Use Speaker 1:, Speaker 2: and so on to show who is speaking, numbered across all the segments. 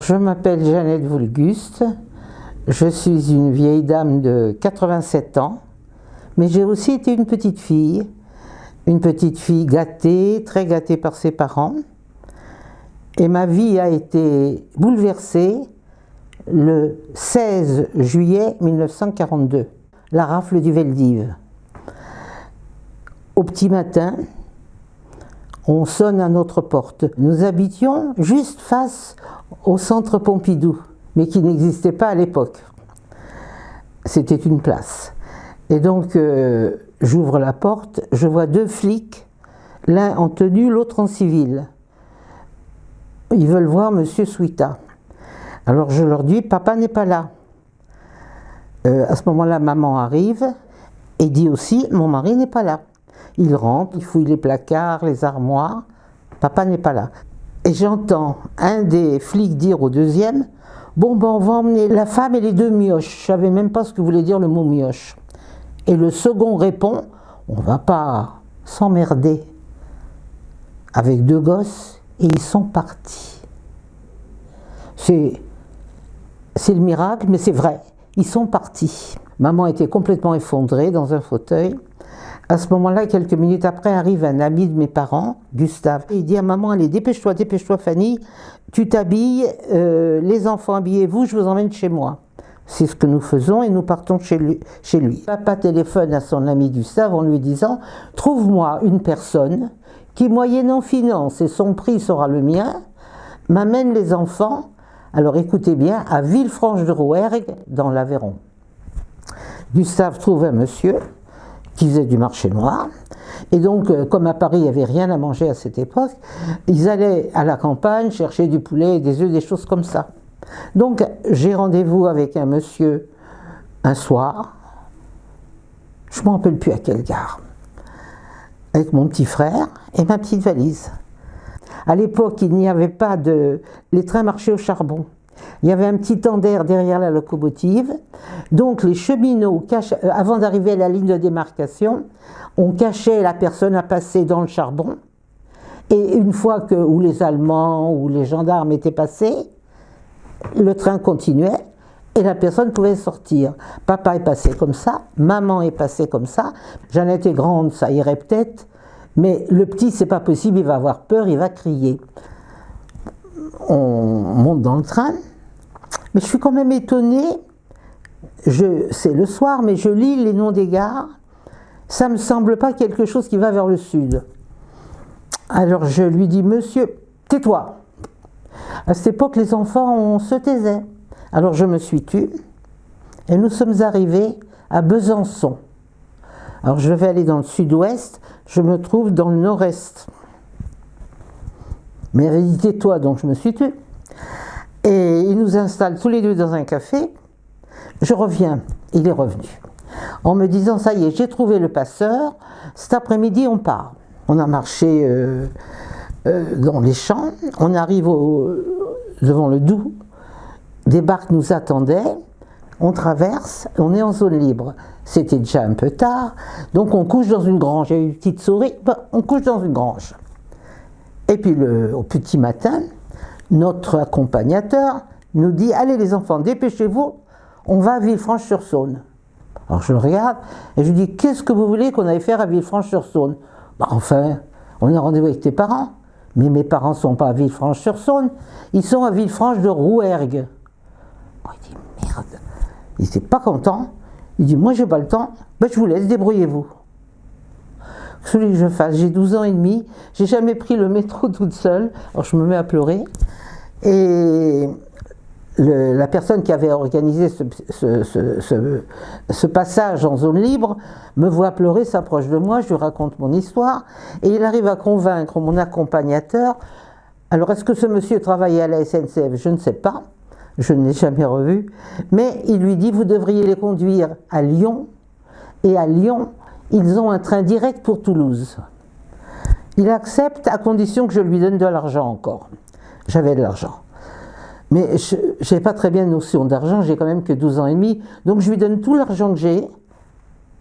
Speaker 1: Je m'appelle Jeannette Vulguste, je suis une vieille dame de 87 ans, mais j'ai aussi été une petite fille gâtée, très gâtée par ses parents. Et ma vie a été bouleversée le 16 juillet 1942, la rafle du Veldiv. Au petit matin, on sonne à notre porte. Nous habitions juste face au centre Pompidou, mais qui n'existait pas à l'époque. C'était une place. Et donc, j'ouvre la porte, je vois deux flics, l'un en tenue, l'autre en civil. Ils veulent voir Monsieur Suita. Alors je leur dis, papa n'est pas là. À ce moment-là, maman arrive et dit aussi, mon mari n'est pas là. Il rentre, il fouille les placards, les armoires, papa n'est pas là. Et j'entends un des flics dire au deuxième, bon ben on va emmener la femme et les deux mioches. Je ne savais même pas ce que voulait dire le mot mioche. Et le second répond, on ne va pas s'emmerder avec deux gosses, et ils sont partis. C'est le miracle, mais c'est vrai, ils sont partis. Maman était complètement effondrée dans un fauteuil. À ce moment-là, quelques minutes après, arrive un ami de mes parents, Gustave. Il dit à maman, allez, dépêche-toi Fanny, tu t'habilles, les enfants habillez-vous, je vous emmène chez moi. C'est ce que nous faisons et nous partons chez lui. Papa téléphone à son ami Gustave en lui disant, trouve-moi une personne qui, moyennant finance et son prix sera le mien, m'amène les enfants, alors écoutez bien, à Villefranche-de-Rouergue, dans l'Aveyron. Gustave trouve un monsieur qui faisait du marché noir. Et donc, comme à Paris, il n'y avait rien à manger à cette époque, ils allaient à la campagne chercher du poulet, des œufs, des choses comme ça. Donc, j'ai rendez-vous avec un monsieur un soir, je ne me rappelle plus à quelle gare, avec mon petit frère et ma petite valise. À l'époque, il n'y avait pas les trains marchaient au charbon. Il y avait un petit tender derrière la locomotive. Donc les cheminots, avant d'arriver à la ligne de démarcation, on cachait la personne à passer dans le charbon. Et une fois où les Allemands ou les gendarmes étaient passés, le train continuait et la personne pouvait sortir. Papa est passé comme ça, maman est passée comme ça. Jeannette est grande, ça irait peut-être, mais le petit, c'est pas possible, il va avoir peur, il va crier. On monte dans le train, mais je suis quand même étonnée, c'est le soir, mais je lis les noms des gares, ça ne me semble pas quelque chose qui va vers le sud. Alors je lui dis, monsieur, tais-toi. À cette époque, les enfants, on se taisait. Alors je me suis tue, et nous sommes arrivés à Besançon. Alors je vais aller dans le sud-ouest, je me trouve dans le nord-est. Mais il avait dit tais-toi, donc je me suis tue. Et il nous installe tous les deux dans un café. Je reviens, il est revenu. En me disant, ça y est, j'ai trouvé le passeur, cet après-midi on part. On a marché dans les champs, on arrive devant le Doubs, des barques nous attendaient, on traverse, on est en zone libre. C'était déjà un peu tard, donc on couche dans une grange. Il y a eu une petite souris, on couche dans une grange. Et puis au petit matin, notre accompagnateur nous dit, allez les enfants, dépêchez-vous, on va à Villefranche-sur-Saône. Alors je le regarde et je lui dis, qu'est-ce que vous voulez qu'on aille faire à Villefranche-sur-Saône? Enfin, on a rendez-vous avec tes parents. Mais mes parents ne sont pas à Villefranche-sur-Saône, ils sont à Villefranche-de-Rouergue. Il dit, merde, il n'était pas content. Il dit, moi j'ai pas le temps, ben, je vous laisse, débrouillez-vous. Ce que je fasse, j'ai 12 ans et demi, j'ai jamais pris le métro toute seule, alors je me mets à pleurer. Et la personne qui avait organisé ce passage en zone libre me voit pleurer, s'approche de moi, je lui raconte mon histoire, et il arrive à convaincre mon accompagnateur. Alors est-ce que ce monsieur travaillait à la SNCF? Je ne sais pas, je ne l'ai jamais revu, mais il lui dit, vous devriez les conduire à Lyon, et à Lyon, ils ont un train direct pour Toulouse. Il accepte à condition que je lui donne de l'argent encore. J'avais de l'argent. Mais je n'avais pas très bien notion d'argent, j'ai quand même que 12 ans et demi, donc je lui donne tout l'argent que j'ai,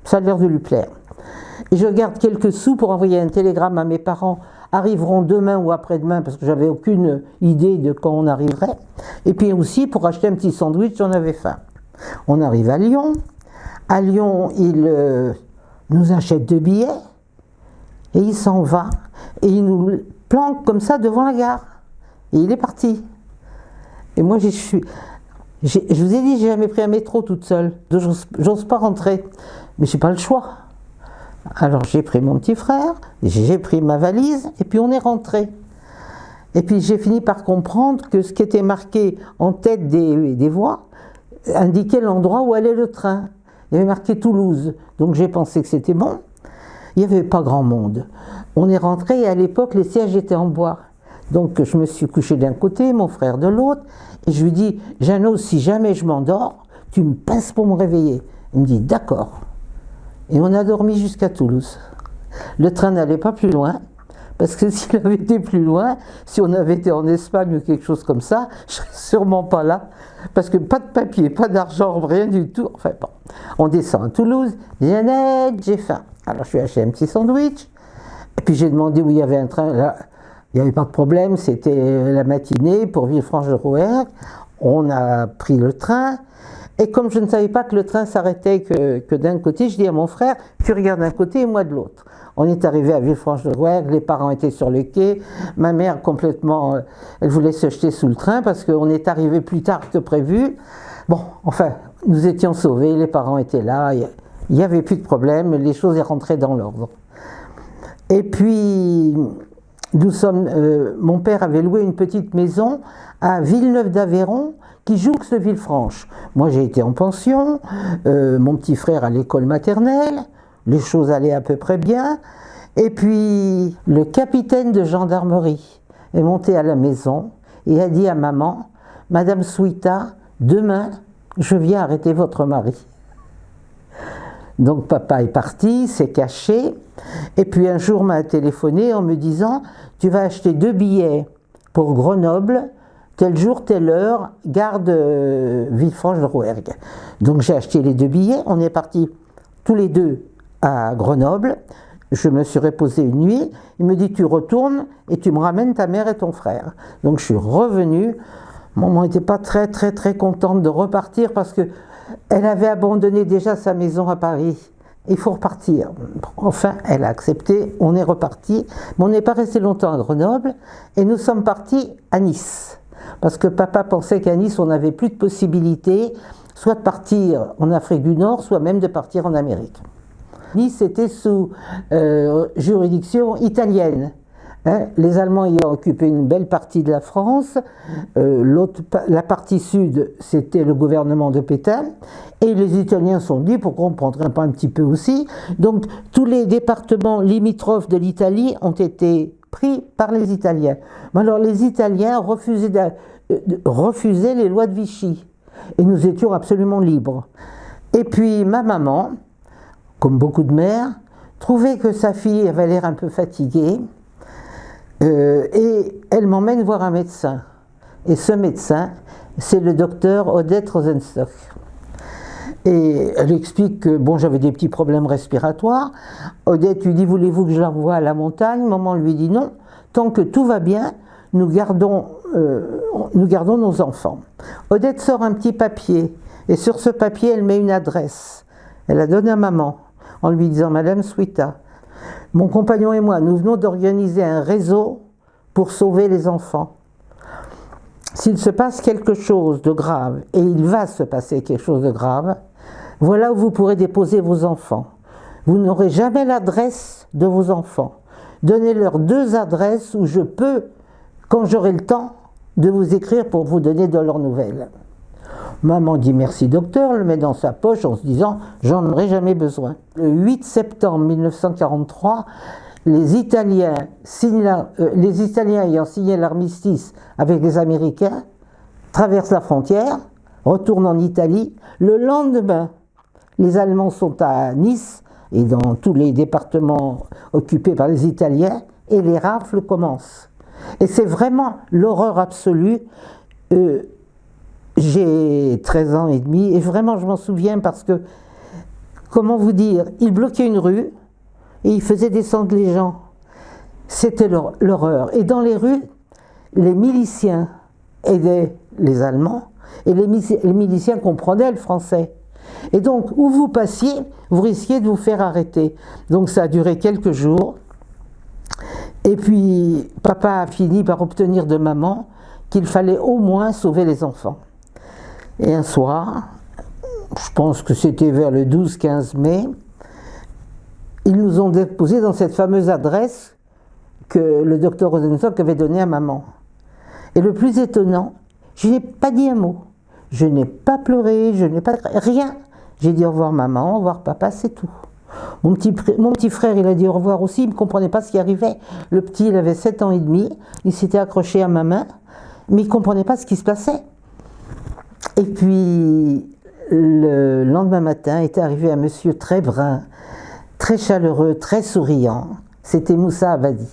Speaker 1: ça a l'air de lui plaire. Et je garde quelques sous pour envoyer un télégramme à mes parents arriveront demain ou après-demain, parce que j'avais aucune idée de quand on arriverait. Et puis aussi pour acheter un petit sandwich si on avait faim. On arrive à Lyon. À Lyon, il nous achète 2 billets et il s'en va. Et il nous planque comme ça devant la gare. Et il est parti. Et moi, je vous ai dit, j'ai jamais pris un métro toute seule. J'ose pas rentrer. Mais j'ai pas le choix. Alors j'ai pris mon petit frère, j'ai pris ma valise et puis on est rentré. Et puis j'ai fini par comprendre que ce qui était marqué en tête des voies indiquait l'endroit où allait le train. Il y avait marqué Toulouse, donc j'ai pensé que c'était bon. Il n'y avait pas grand monde. On est rentré et à l'époque les sièges étaient en bois. Donc je me suis couché d'un côté, mon frère de l'autre, et je lui dis, Jeannot, si jamais je m'endors, tu me pinces pour me réveiller. Il me dit, d'accord. Et on a dormi jusqu'à Toulouse. Le train n'allait pas plus loin, parce que s'il avait été plus loin, si on avait été en Espagne ou quelque chose comme ça, je serais sûrement pas là, parce que pas de papier, pas d'argent, rien du tout. Enfin bon, on descend à Toulouse, Jeannette, j'ai faim. Alors je lui ai acheté un petit sandwich, et puis j'ai demandé où il y avait un train. Là, il n'y avait pas de problème, c'était la matinée pour Villefranche-de-Rouergue. On a pris le train. Et comme je ne savais pas que le train s'arrêtait que d'un côté, je dis à mon frère, tu regardes d'un côté et moi de l'autre. On est arrivé à Villefranche-de-Rouergue, les parents étaient sur le quai, ma mère complètement, elle voulait se jeter sous le train parce qu'on est arrivé plus tard que prévu. Bon, enfin, nous étions sauvés, les parents étaient là, il n'y avait plus de problème, les choses est rentrées dans l'ordre. Et puis, mon père avait loué une petite maison à Villeneuve-d'Aveyron, qui jouxte Villefranche. Moi j'ai été en pension, mon petit frère à l'école maternelle, les choses allaient à peu près bien, et puis le capitaine de gendarmerie est monté à la maison et a dit à maman, Madame Suita, demain je viens arrêter votre mari. Donc papa est parti, s'est caché, et puis un jour m'a téléphoné en me disant, tu vas acheter 2 billets pour Grenoble, tel jour, telle heure, gare de Villefranche-de-Rouergue. Donc j'ai acheté les 2 billets, on est partis tous les deux à Grenoble, je me suis reposé une nuit, il me dit tu retournes et tu me ramènes ta mère et ton frère. Donc je suis revenu, maman n'était pas très contente de repartir parce que elle avait abandonné déjà sa maison à Paris. Il faut repartir. Enfin, elle a accepté, on est reparti, mais on n'est pas resté longtemps à Grenoble et nous sommes partis à Nice. Parce que papa pensait qu'à Nice, on n'avait plus de possibilité, soit de partir en Afrique du Nord, soit même de partir en Amérique. Nice était sous juridiction italienne. Hein, les Allemands ayant occupé une belle partie de la France, la partie sud, c'était le gouvernement de Pétain, et les Italiens se sont dit, pourquoi on ne prendrait pas un petit peu aussi? Donc tous les départements limitrophes de l'Italie ont été pris par les Italiens. Mais alors les Italiens refusaient les lois de Vichy, et nous étions absolument libres. Et puis ma maman, comme beaucoup de mères, trouvait que sa fille avait l'air un peu fatiguée, et elle m'emmène voir un médecin. Et ce médecin, c'est le docteur Odette Rosenstock. Et elle explique que bon, j'avais des petits problèmes respiratoires. Odette lui dit, voulez-vous que je l'envoie à la montagne? Maman lui dit non, tant que tout va bien, nous gardons nos enfants. Odette sort un petit papier, et sur ce papier, elle met une adresse. Elle la donne à maman, en lui disant, Madame Suita, mon compagnon et moi, nous venons d'organiser un réseau pour sauver les enfants. S'il se passe quelque chose de grave, et il va se passer quelque chose de grave, voilà où vous pourrez déposer vos enfants. Vous n'aurez jamais l'adresse de vos enfants. Donnez-leur 2 adresses où je peux, quand j'aurai le temps, de vous écrire pour vous donner de leurs nouvelles. Maman dit merci docteur, le met dans sa poche en se disant j'en aurai jamais besoin. Le 8 septembre 1943, les Italiens ayant signé l'armistice avec les Américains traversent la frontière, retournent en Italie. Le lendemain, les Allemands sont à Nice et dans tous les départements occupés par les Italiens et les rafles commencent. Et c'est vraiment l'horreur absolue. J'ai 13 ans et demi et vraiment je m'en souviens parce que, comment vous dire, ils bloquaient une rue et ils faisaient descendre les gens. C'était l'horreur. Et dans les rues, les miliciens aidait les Allemands et les miliciens comprenaient le français. Et donc, où vous passiez, vous risquiez de vous faire arrêter. Donc ça a duré quelques jours. Et puis, papa a fini par obtenir de maman qu'il fallait au moins sauver les enfants. Et un soir, je pense que c'était vers le 12-15 mai, ils nous ont déposés dans cette fameuse adresse que le docteur Rosenstock avait donnée à maman. Et le plus étonnant, je n'ai pas dit un mot. Je n'ai pas pleuré, je n'ai pas... rien. J'ai dit au revoir maman, au revoir papa, c'est tout. Mon petit frère, il a dit au revoir aussi, il ne comprenait pas ce qui arrivait. Le petit, il avait 7 ans et demi, il s'était accroché à ma main, mais il ne comprenait pas ce qui se passait. Et puis, le lendemain matin, est arrivé un monsieur très brun, très chaleureux, très souriant. C'était Moussa Abadi.